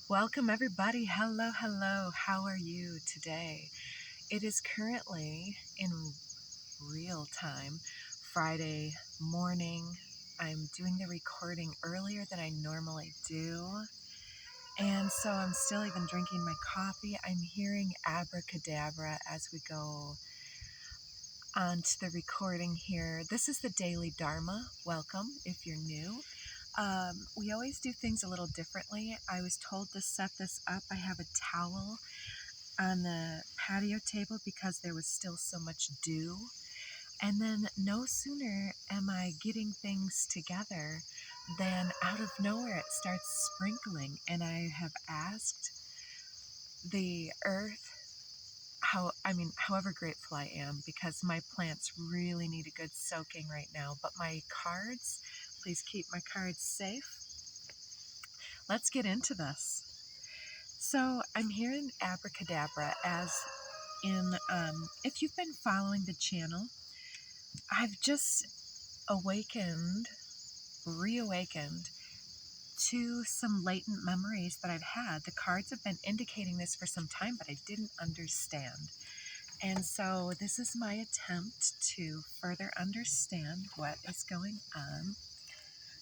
Welcome everybody. Hello, hello. How are you today? It is currently in real time, Friday morning. I'm doing the recording earlier than I normally do. And so I'm still even drinking my coffee. I'm hearing abracadabra as we go on to the recording here. This is the Daily Dharma. Welcome if you're new. We always do things a little differently. I was told to set this up. I have a towel on the patio table because there was still so much dew. And then no sooner am I getting things together than out of nowhere it starts sprinkling. And I have asked the earth however grateful I am, because my plants really need a good soaking right now. But my cards, please keep my cards safe. Let's get into this. So I'm hearing abracadabra as in, if you've been following the channel, I've just reawakened to some latent memories that I've had. The cards have been indicating this for some time, but I didn't understand. And so this is my attempt to further understand what is going on.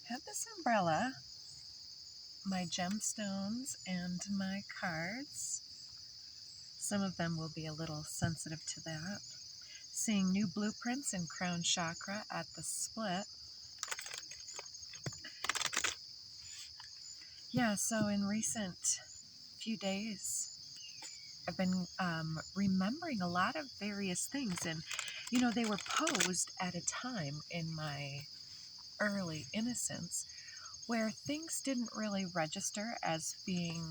I have this umbrella, my gemstones, and my cards. Some of them will be a little sensitive to that. Seeing new blueprints in crown chakra at the split. Yeah, so in recent few days, I've been remembering a lot of various things, and they were posed at a time in my early innocence where things didn't really register as being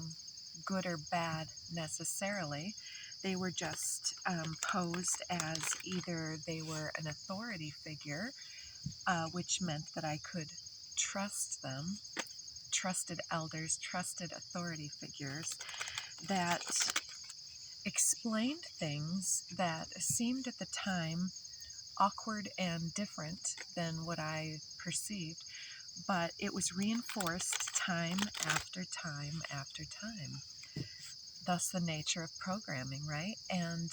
good or bad necessarily. They were just posed as either they were an authority figure, which meant that I could trust them, trusted elders, trusted authority figures that explained things that seemed at the time awkward and different than what I perceived, but it was reinforced time after time after time. Thus the nature of programming, right? And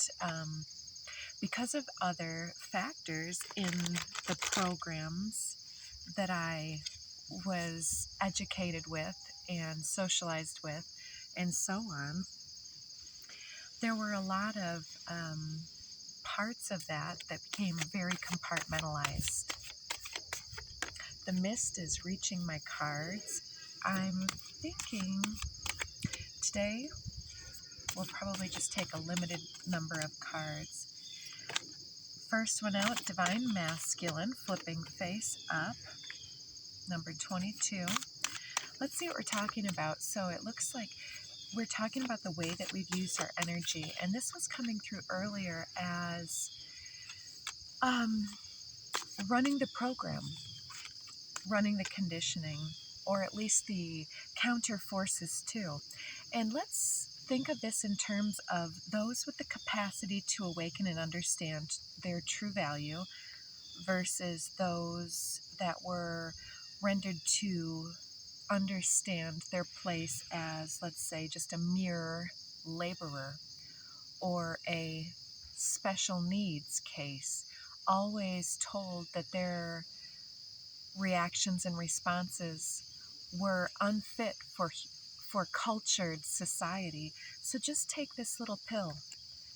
because of other factors in the programs that I was educated with and socialized with and so on, there were a lot of parts of that became very compartmentalized. The mist is reaching my cards. I'm thinking today we'll probably just take a limited number of cards. First one out, Divine Masculine, flipping face up, number 22. Let's see what we're talking about. So it looks like we're talking about the way that we've used our energy, and this was coming through earlier as running the program, running the conditioning, or at least the counter forces too. And let's think of this in terms of those with the capacity to awaken and understand their true value versus those that were rendered to understand their place as, let's say, just a mere laborer or a special needs case, always told that their reactions and responses were unfit for cultured society. So just take this little pill.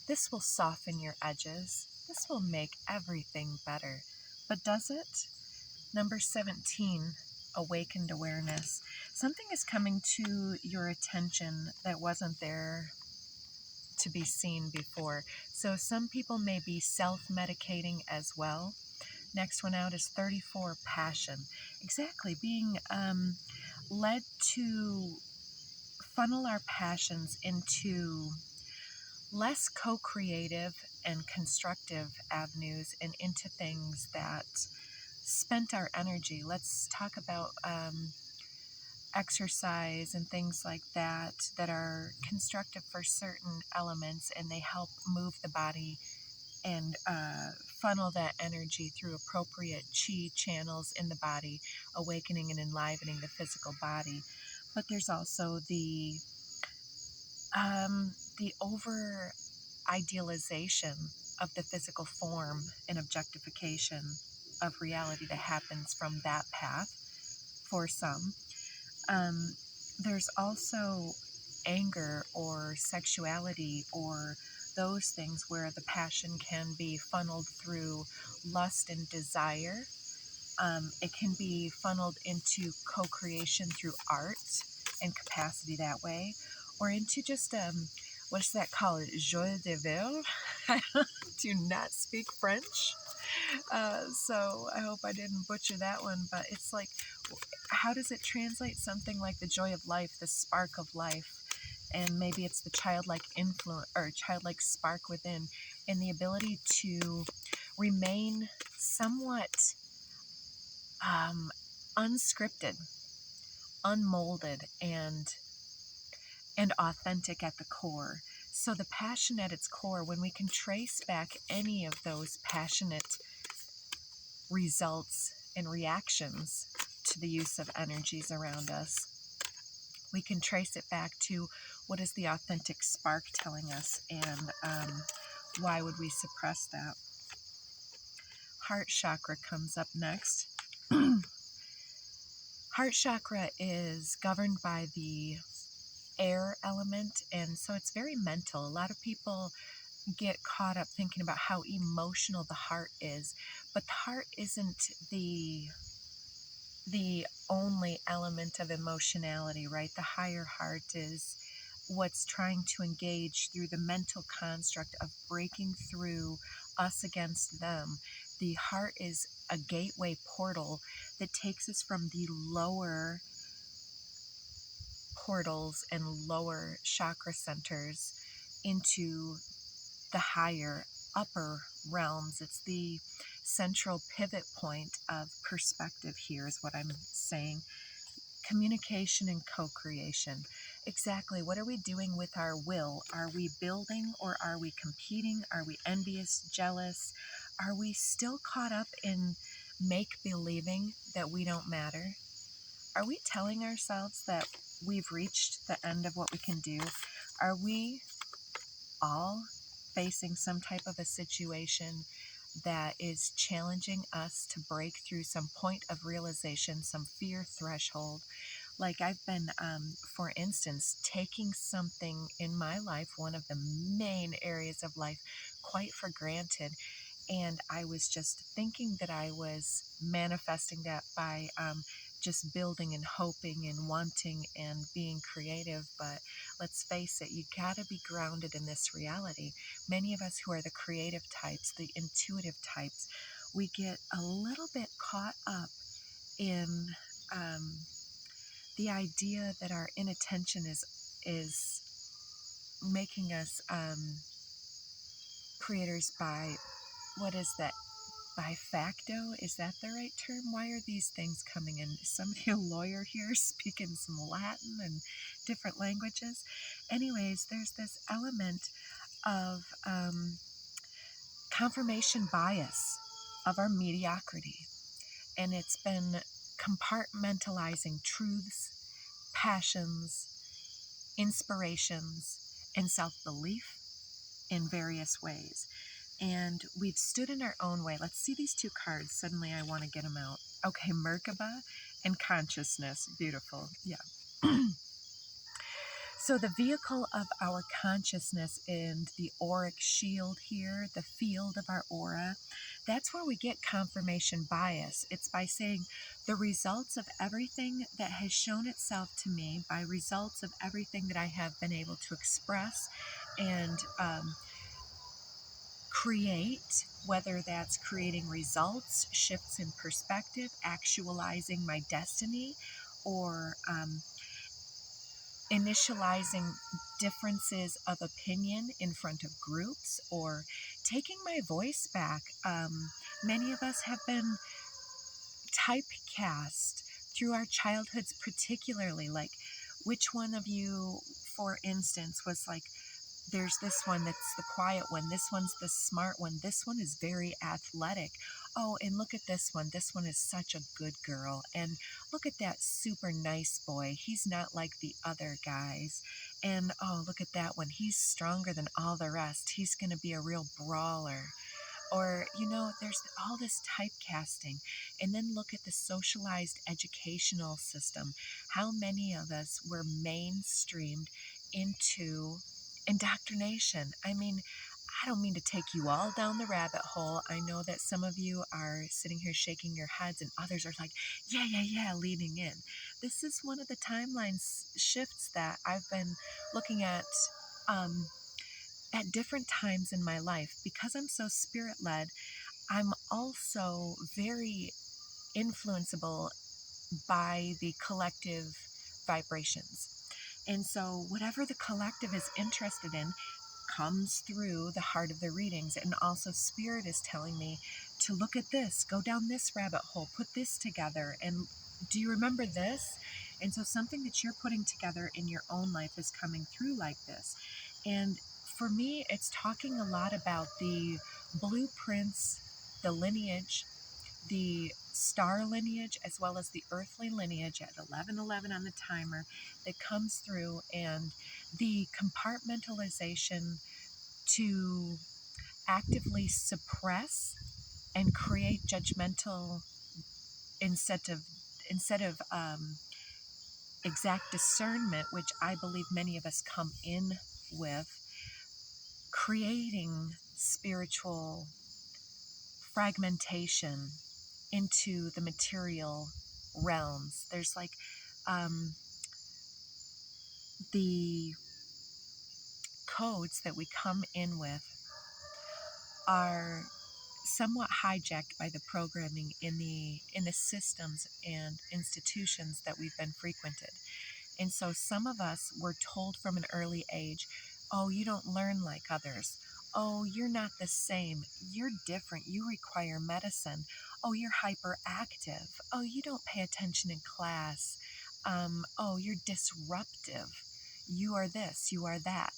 This will soften your edges. This will make everything better. But does it? Number 17, awakened awareness. Something is coming to your attention that wasn't there to be seen before. So some people may be self-medicating as well. Next one out is 34, passion. Exactly, being led to funnel our passions into less co-creative and constructive avenues and into things that spent our energy. Let's talk about exercise and things like that are constructive for certain elements, and they help move the body and funnel that energy through appropriate chi channels in the body, awakening and enlivening the physical body. But there's also the the over idealization of the physical form and objectification of reality that happens from that path for some. There's also anger or sexuality or those things where the passion can be funneled through lust and desire. It can be funneled into co-creation through art and capacity that way, or into just, what's that called? Joie de vivre? I do not speak French, so I hope I didn't butcher that one, but it's like, how does it translate? Something like the joy of life, the spark of life, and maybe it's the childlike influence or childlike spark within, and the ability to remain somewhat unscripted, unmolded, and authentic at the core. So the passion at its core, when we can trace back any of those passionate results and reactions to the use of energies around us, we can trace it back to what is the authentic spark telling us, and why would we suppress that? Heart chakra comes up next. Heart chakra is governed by the air element, and so it's very mental. A lot of people get caught up thinking about how emotional the heart is, but the heart isn't the only element of emotionality, right? The higher heart is what's trying to engage through the mental construct of breaking through us against them. The heart is a gateway portal that takes us from the lower portals and lower chakra centers into the higher upper realms. It's the central pivot point of perspective here is what I'm saying. Communication and co-creation. Exactly. What are we doing with our will? Are we building or are we competing? Are we envious, jealous? Are we still caught up in make-believing that we don't matter? Are we telling ourselves that we've reached the end of what we can do? Are we all facing some type of a situation that is challenging us to break through some point of realization, some fear threshold? Like I've been, for instance, taking something in my life, one of the main areas of life, quite for granted. And I was just thinking that I was manifesting that by just building and hoping and wanting and being creative. But let's face it, you gotta be grounded in this reality. Many of us who are the creative types, the intuitive types, we get a little bit caught up in the idea that our inattention is making us creators by, what is that? By facto? Is that the right term? Why are these things coming in? Is somebody a lawyer here speaking some Latin and different languages? Anyways, there's this element of confirmation bias of our mediocrity. And it's been compartmentalizing truths, passions, inspirations, and self-belief in various ways. And we've stood in our own way. Let's see these two cards. Suddenly I want to get them out. Okay, Merkaba and consciousness. Beautiful. Yeah. So the vehicle of our consciousness and the auric shield here, the field of our aura, that's where we get confirmation bias. It's by saying the results of everything that has shown itself to me, by results of everything that I have been able to express and create, whether that's creating results, shifts in perspective, actualizing my destiny, or initializing differences of opinion in front of groups, or taking my voice back. Many of us have been typecast through our childhoods, particularly. Like, which one of you, for instance, was like, there's this one that's the quiet one, this one's the smart one, this one is very athletic. oh, and look at this one. This one is such a good girl. And look at that super nice boy. He's not like the other guys. And oh, look at that one. He's stronger than all the rest. He's going to be a real brawler. Or, there's all this typecasting. And then look at the socialized educational system. How many of us were mainstreamed into indoctrination? I mean, I don't mean to take you all down the rabbit hole. I know that some of you are sitting here shaking your heads and others are like, yeah, yeah, yeah, leaning in. This is one of the timeline shifts that I've been looking at different times in my life. Because I'm so spirit-led, I'm also very influenceable by the collective vibrations. And so whatever the collective is interested in comes through the heart of the readings. And also spirit is telling me to look at this, go down this rabbit hole, put this together. And do you remember this? And so something that you're putting together in your own life is coming through like this. And for me, it's talking a lot about the blueprints, the lineage, the star lineage, as well as the earthly lineage at 11:11 on the timer that comes through, and the compartmentalization to actively suppress and create judgmental instead of exact discernment, which I believe many of us come in with, creating spiritual fragmentation into the material realms. There's like the codes that we come in with are somewhat hijacked by the programming in the systems and institutions that we've been frequented. And so some of us were told from an early age, oh, you don't learn like others. Oh, you're not the same. You're different. You require medicine. Oh, you're hyperactive. Oh, you don't pay attention in class. Oh, you're disruptive. You are this, you are that.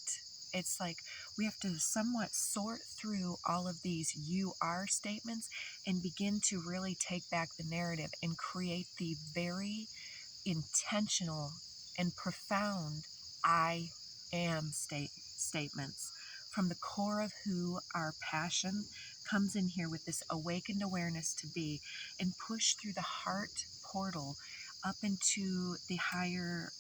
It's like we have to somewhat sort through all of these you are statements and begin to really take back the narrative and create the very intentional and profound I am statements from the core of who our passion comes in here with this awakened awareness to be, and push through the heart portal up into the higher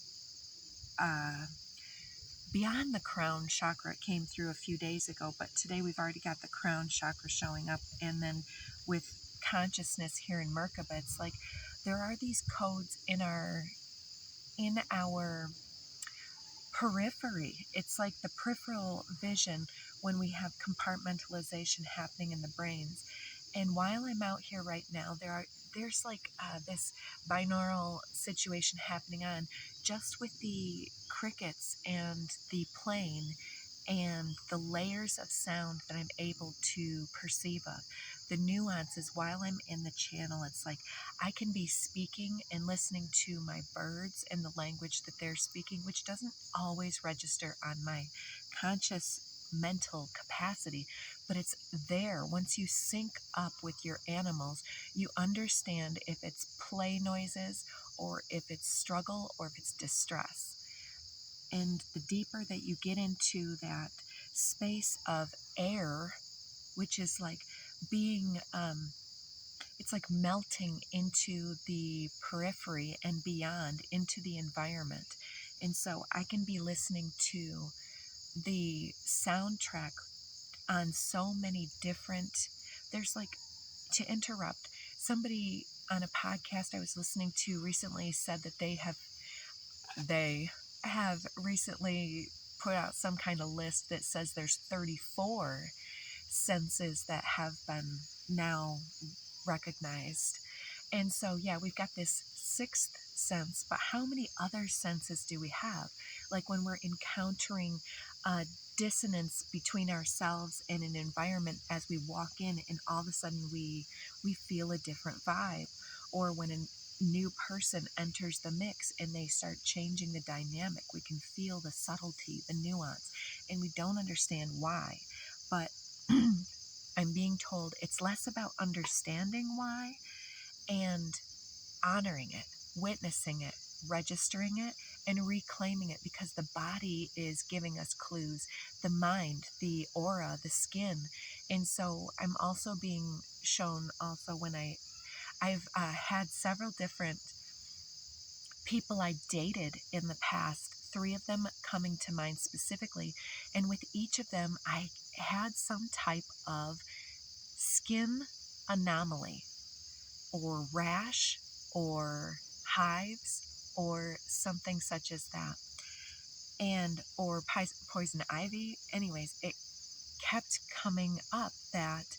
beyond the crown chakra. It came through a few days ago, but today we've already got the crown chakra showing up. And then with consciousness here in Merkaba, it's like there are these codes in our periphery. It's like the peripheral vision when we have compartmentalization happening in the brains. And while I'm out here right now, there's like this binaural situation happening on just with the crickets and the plane and the layers of sound that I'm able to perceive of. The nuances while I'm in the channel, it's like I can be speaking and listening to my birds and the language that they're speaking, which doesn't always register on my conscious mental capacity, but it's there. Once you sync up with your animals, you understand if it's play noises or if it's struggle or if it's distress. And the deeper that you get into that space of air, which is like being it's like melting into the periphery and beyond into the environment. And so I can be listening to the soundtrack on so many different, there's like, to interrupt, somebody on a podcast I was listening to recently said that they have recently put out some kind of list that says there's 34 senses that have been now recognized. And so, yeah, we've got this sixth sense, but how many other senses do we have? Like when we're encountering dissonance between ourselves and an environment as we walk in, and all of a sudden we feel a different vibe. Or when a new person enters the mix and they start changing the dynamic, we can feel the subtlety, the nuance, and we don't understand why. But I'm being told it's less about understanding why and honoring it, witnessing it, registering it, and reclaiming it, because the body is giving us clues, the mind, the aura, the skin. And so I'm also being shown also when I've had several different people I dated in the past, 3 of them coming to mind specifically, and with each of them I had some type of skin anomaly or rash or hives or something such as that, and or poison ivy. Anyways, it kept coming up that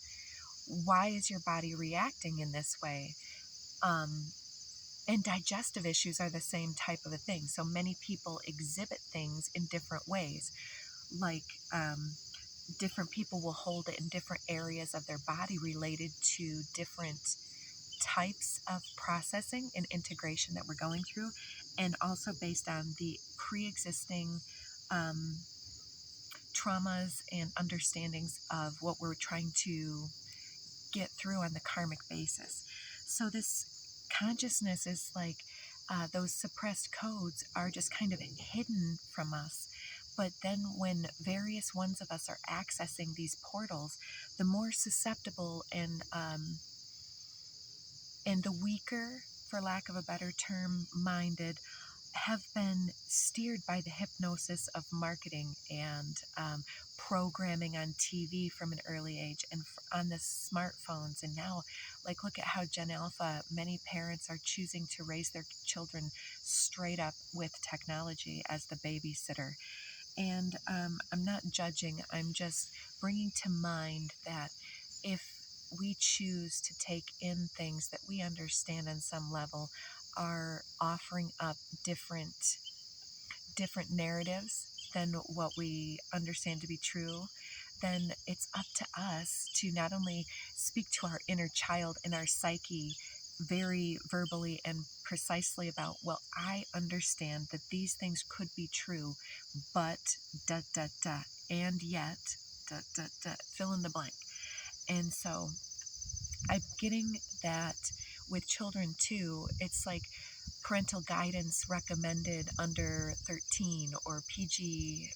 why is your body reacting in this way? And digestive issues are the same type of a thing. So many people exhibit things in different ways. Like different people will hold it in different areas of their body related to different types of processing and integration that we're going through, and also based on the pre-existing traumas and understandings of what we're trying to get through on the karmic basis. So this consciousness is like those suppressed codes are just kind of hidden from us. But then when various ones of us are accessing these portals, the more susceptible and the weaker, for lack of a better term, minded, have been steered by the hypnosis of marketing and programming on TV from an early age and on the smartphones. And now, like, look at how Gen Alpha, many parents are choosing to raise their children straight up with technology as the babysitter. And I'm not judging, I'm just bringing to mind that if we choose to take in things that we understand on some level, are offering up different narratives than what we understand to be true, then it's up to us to not only speak to our inner child and our psyche very verbally and precisely about, well, I understand that these things could be true, but and yet fill in the blank. And so I'm getting that with children too. It's like parental guidance recommended under 13 or PG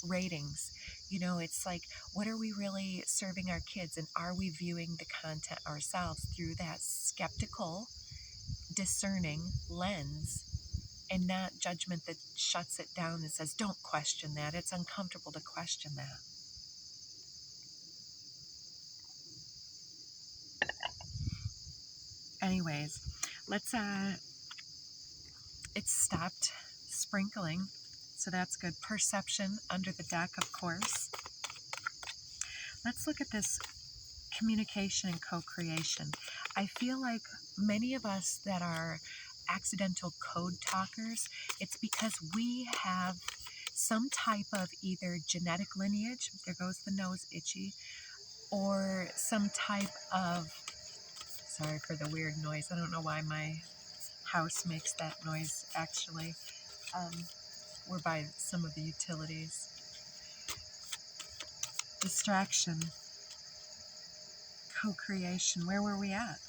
ratings. You know, it's like, what are we really serving our kids, and are we viewing the content ourselves through that skeptical, discerning lens, and not judgment that shuts it down and says, don't question that, it's uncomfortable to question that. Anyways, let's it's stopped sprinkling, so that's good. Perception under the deck, of course. Let's look at this communication and co-creation. I feel like many of us that are accidental code talkers, it's because we have some type of either genetic lineage, there goes the nose itchy, or some type of, sorry for the weird noise, I don't know why my house makes that noise actually. We're by some of the utilities. Distraction. Co-creation. Where were we at?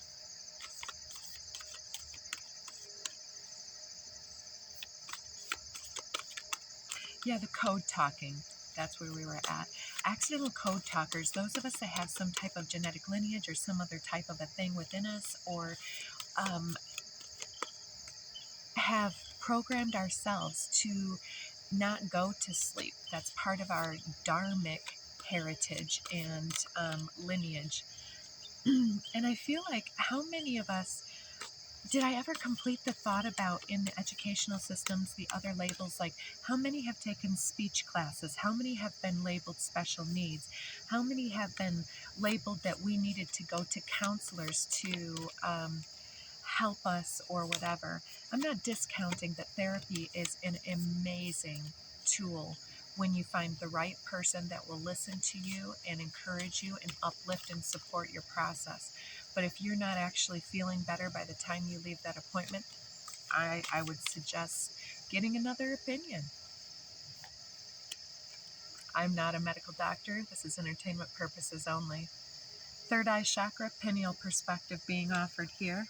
Yeah, the code talking. That's where we were at. Accidental code talkers, those of us that have some type of genetic lineage or some other type of a thing within us, or have programmed ourselves to not go to sleep. That's part of our dharmic heritage and lineage. And I feel like, how many of us, did I ever complete the thought about in the educational systems, the other labels, like how many have taken speech classes? How many have been labeled special needs? How many have been labeled that we needed to go to counselors to help us or whatever? I'm not discounting that therapy is an amazing tool when you find the right person that will listen to you and encourage you and uplift and support your process. But if you're not actually feeling better by the time you leave that appointment, I would suggest getting another opinion. I'm not a medical doctor. This is entertainment purposes only. Third eye chakra, pineal perspective being offered here.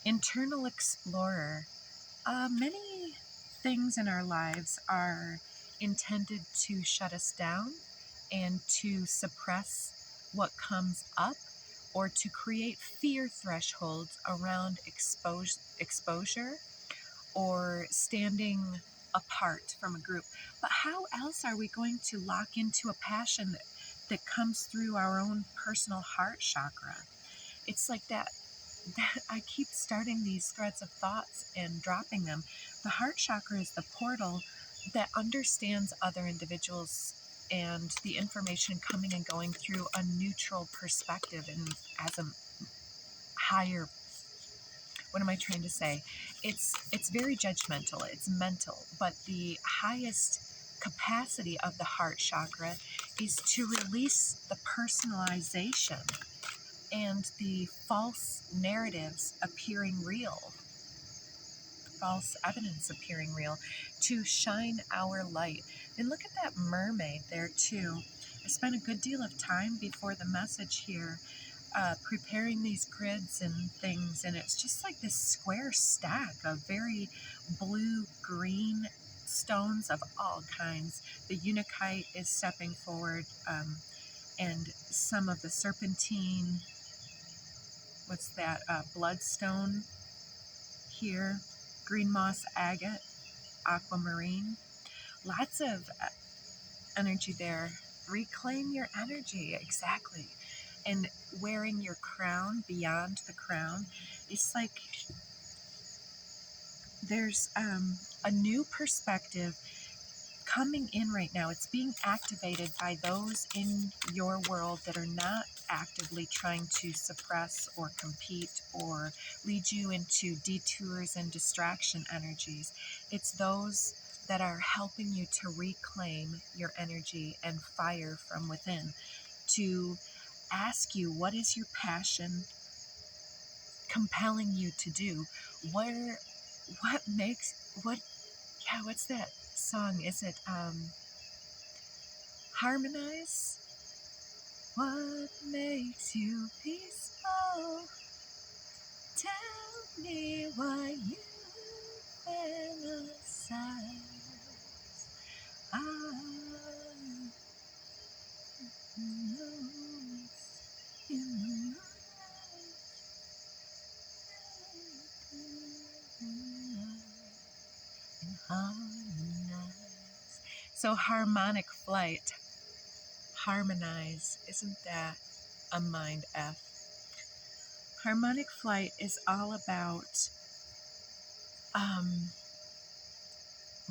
Internal explorer. Many things in our lives are intended to shut us down and to suppress what comes up, or to create fear thresholds around exposure or standing apart from a group. But how else are we going to lock into a passion that comes through our own personal heart chakra? It's like that I keep starting these threads of thoughts and dropping them. The heart chakra is the portal that understands other individuals and the information coming and going through a neutral perspective and as a higher, what am I trying to say? It's very judgmental, it's mental, but the highest capacity of the heart chakra is to release the personalization and the false narratives appearing real, false evidence appearing real, to shine our light. And look at that mermaid there too. I spent a good deal of time before the message here preparing these grids and things, and it's just like this square stack of very blue-green stones of all kinds. The unakite is stepping forward, and some of the serpentine, what's that, bloodstone here, green moss agate, aquamarine, lots of energy there. Reclaim your energy, exactly. And wearing your crown beyond the crown, it's like there's a new perspective coming in right now. It's being activated by those in your world that are not actively trying to suppress or compete or lead you into detours and distraction energies. It's those that are helping you to reclaim your energy and fire from within, to ask you, what is your passion compelling you to do? What makes, what's that song? Is it Harmonize? What makes you peaceful? Tell me why you fantasize. I know in the harmonize. So harmonic flight, harmonize, isn't that a mind F? Harmonic flight is all about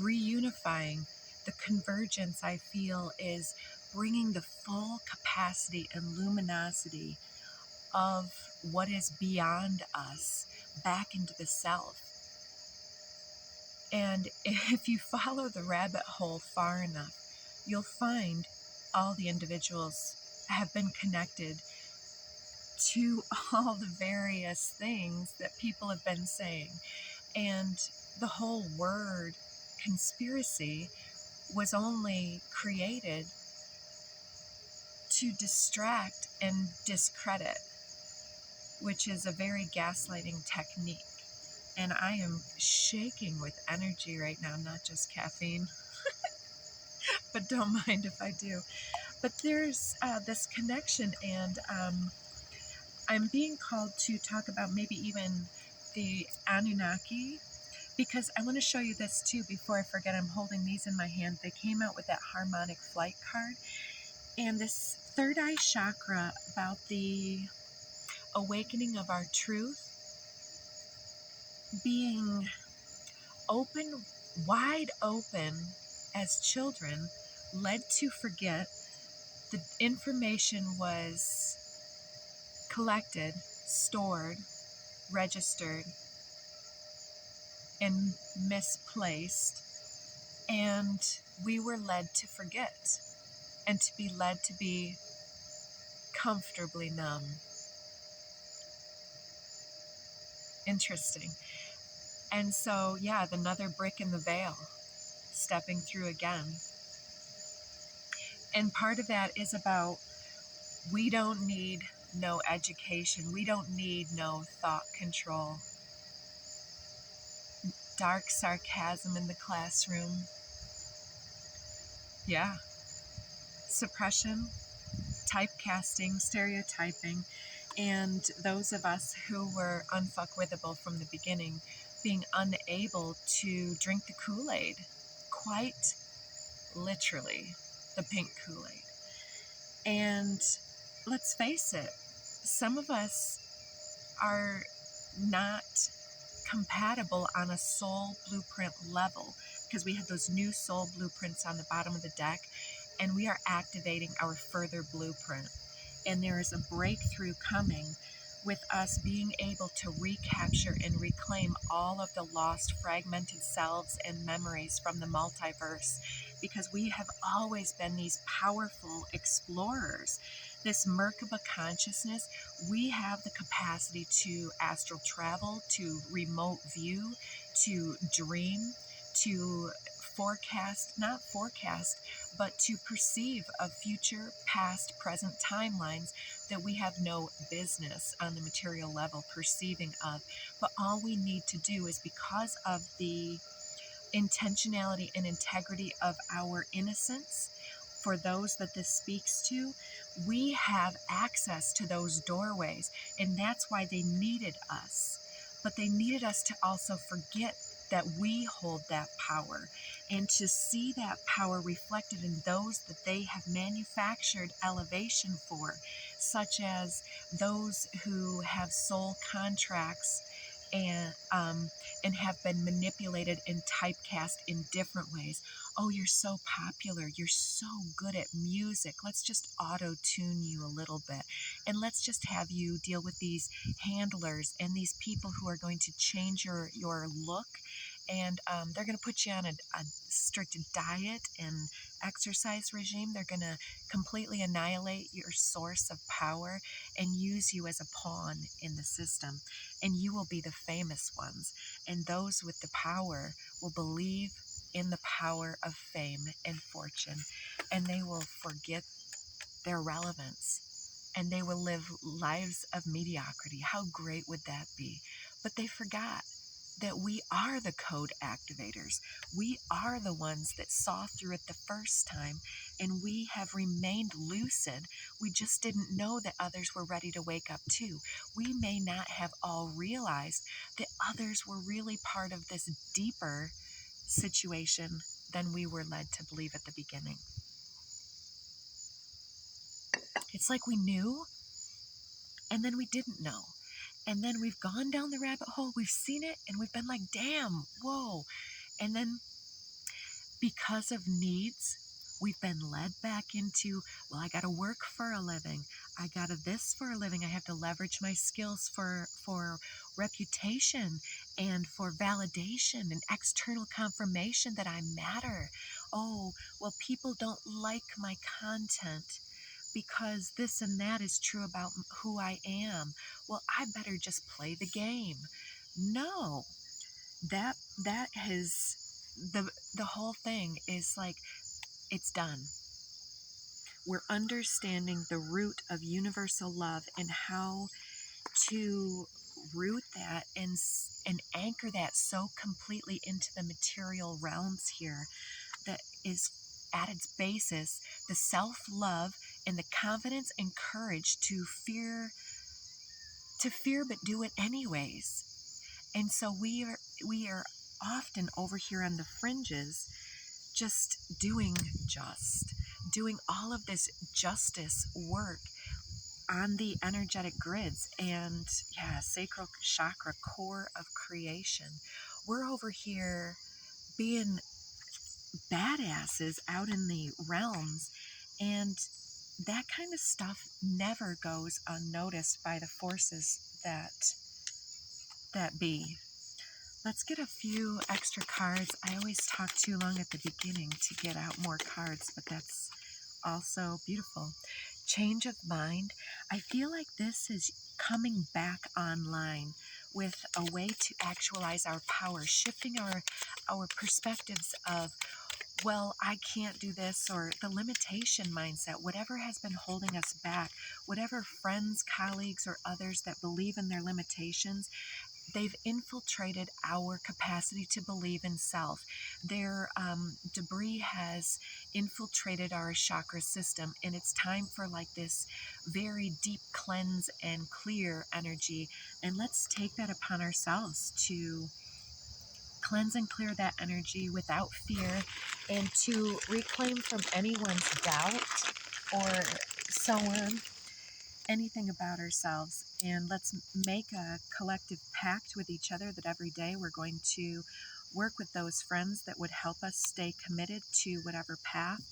reunifying. The convergence, I feel, is bringing the full capacity and luminosity of what is beyond us back into the self. And if you follow the rabbit hole far enough, you'll find all the individuals have been connected to all the various things that people have been saying. And the whole word conspiracy was only created to distract and discredit, which is a very gaslighting technique. And I am shaking with energy right now, not just caffeine, but don't mind if I do. But there's this connection, and I'm being called to talk about maybe even the Anunnaki, because I want to show you this too before I forget. I'm holding these in my hand. They came out with that harmonic flight card, and this third eye chakra about the awakening of our truth, being open, wide open as children, led to forget. The information was collected, stored, registered, and misplaced, and we were led to forget and to be led to be comfortably numb. Interesting. And so, yeah, another brick in the veil, stepping through again. And part of that is about We don't need no education. We don't need no thought control. Dark sarcasm in the classroom. Yeah. Suppression, typecasting, stereotyping, and those of us who were unfuckwithable from the beginning being unable to drink the Kool-Aid. Quite literally, the pink Kool-Aid. And let's face it, some of us are not compatible on a soul blueprint level because we have those new soul blueprints on the bottom of the deck, and we are activating our further blueprint. And there is a breakthrough coming with us being able to recapture and reclaim all of the lost, fragmented selves and memories from the multiverse, because we have always been these powerful explorers. This Merkaba consciousness, we have the capacity to astral travel, to remote view, to dream, to not forecast, but to perceive of future, past, present timelines that we have no business on the material level perceiving of. But all we need to do is, because of the intentionality and integrity of our innocence, for those that this speaks to, we have access to those doorways, and that's why they needed us. But they needed us to also forget that we hold that power, and to see that power reflected in those that they have manufactured elevation for, such as those who have soul contracts and have been manipulated and typecast in different ways. Oh, you're so popular. You're so good at music. Let's just auto-tune you a little bit. And let's just have you deal with these handlers and these people who are going to change your look. And they're going to put you on a strict diet and exercise regime. They're going to completely annihilate your source of power and use you as a pawn in the system. And you will be the famous ones. And those with the power will believe in the power of fame and fortune. And they will forget their relevance. And they will live lives of mediocrity. How great would that be? But they forgot that we are the code activators. We are the ones that saw through it the first time, and we have remained lucid. We just didn't know that others were ready to wake up too. We may not have all realized that others were really part of this deeper situation than we were led to believe at the beginning. It's like we knew, and then we didn't know. And then we've gone down the rabbit hole, we've seen it, and we've been like, damn, whoa. And then because of needs, we've been led back into, well, I got to work for a living. I got to this for a living. I have to leverage my skills for reputation and for validation and external confirmation that I matter. Oh, well, people don't like my content because this and that is true about who I am. Well, I better just play the game. No, that has the whole thing is like, it's done. We're understanding the root of universal love and how to root that and anchor that so completely into the material realms here, that is at its basis the self-love and the confidence and courage to fear but do it anyways. And so we are often over here on the fringes, just doing all of this justice work on the energetic grids and sacral chakra, core of creation. We're over here being badasses out in the realms, and that kind of stuff never goes unnoticed by the forces that be. Let's get a few extra cards. I always talk too long at the beginning to get out more cards, but that's also beautiful. Change of mind. I feel like this is coming back online with a way to actualize our power, shifting our perspectives of well, I can't do this, or the limitation mindset, whatever has been holding us back, whatever friends, colleagues, or others that believe in their limitations, they've infiltrated our capacity to believe in self. Their debris has infiltrated our chakra system, and it's time for like this very deep cleanse and clear energy. And let's take that upon ourselves to cleanse and clear that energy without fear, and to reclaim from anyone's doubt or so on anything about ourselves. And let's make a collective pact with each other that every day we're going to work with those friends that would help us stay committed to whatever path,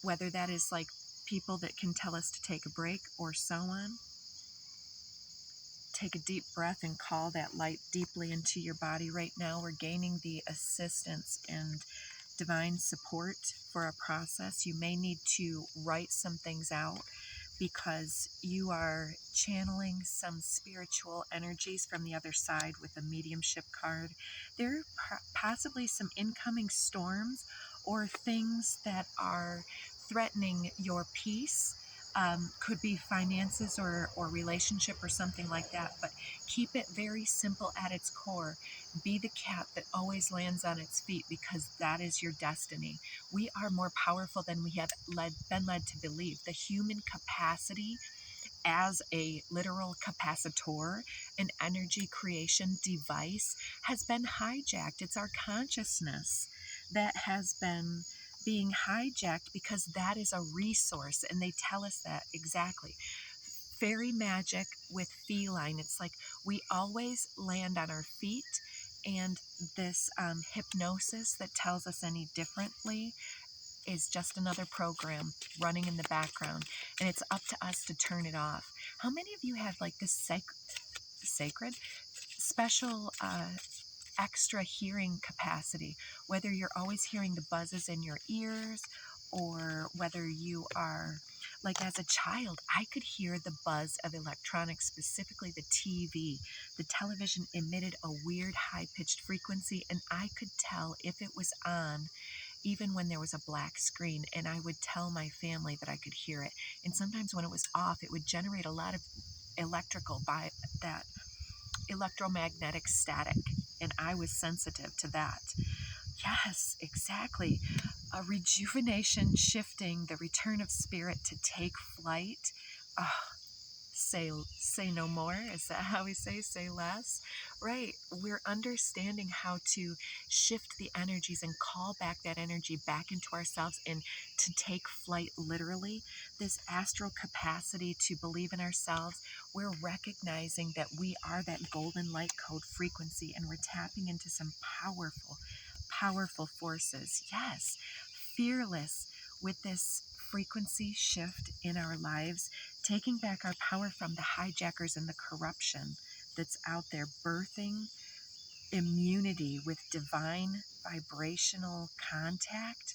whether that is like people that can tell us to take a break or so on. Take a deep breath and call that light deeply into your body right now. We're gaining the assistance and divine support for a process. You may need to write some things out because you are channeling some spiritual energies from the other side with a mediumship card. There are possibly some incoming storms or things that are threatening your peace. Could be finances or relationship or something like that, but keep it very simple at its core. Be the cat that always lands on its feet, because that is your destiny. We are more powerful than we have been led to believe. The human capacity as a literal capacitor, an energy creation device, has been hijacked. It's our consciousness that has been being hijacked, because that is a resource, and they tell us that exactly. Fairy magic with feline, it's like we always land on our feet, and this hypnosis that tells us any differently is just another program running in the background, and it's up to us to turn it off. How many of you have like this sacred special extra hearing capacity, whether you're always hearing the buzzes in your ears, or whether you are like, as a child, I could hear the buzz of electronics, specifically the TV. The television emitted a weird high-pitched frequency, and I could tell if it was on even when there was a black screen, and I would tell my family that I could hear it. And sometimes when it was off, it would generate a lot of electrical by that electromagnetic static, and I was sensitive to that. Yes, exactly. A rejuvenation, shifting, the return of spirit to take flight. Oh, say no more. Is that how we say less? Right. We're understanding how to shift the energies and call back that energy back into ourselves, and to take flight literally. This astral capacity to believe in ourselves. We're recognizing that we are that golden light code frequency, and we're tapping into some powerful forces. Yes, fearless with this frequency shift in our lives, taking back our power from the hijackers and the corruption that's out there, birthing immunity with divine vibrational contact.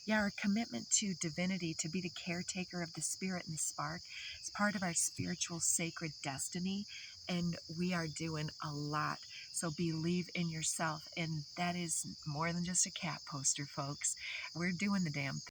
Yeah, our commitment to divinity, to be the caretaker of the spirit and the spark, is part of our spiritual sacred destiny, and we are doing a lot. So believe in yourself, and that is more than just a cat poster, folks. We're doing the damn thing.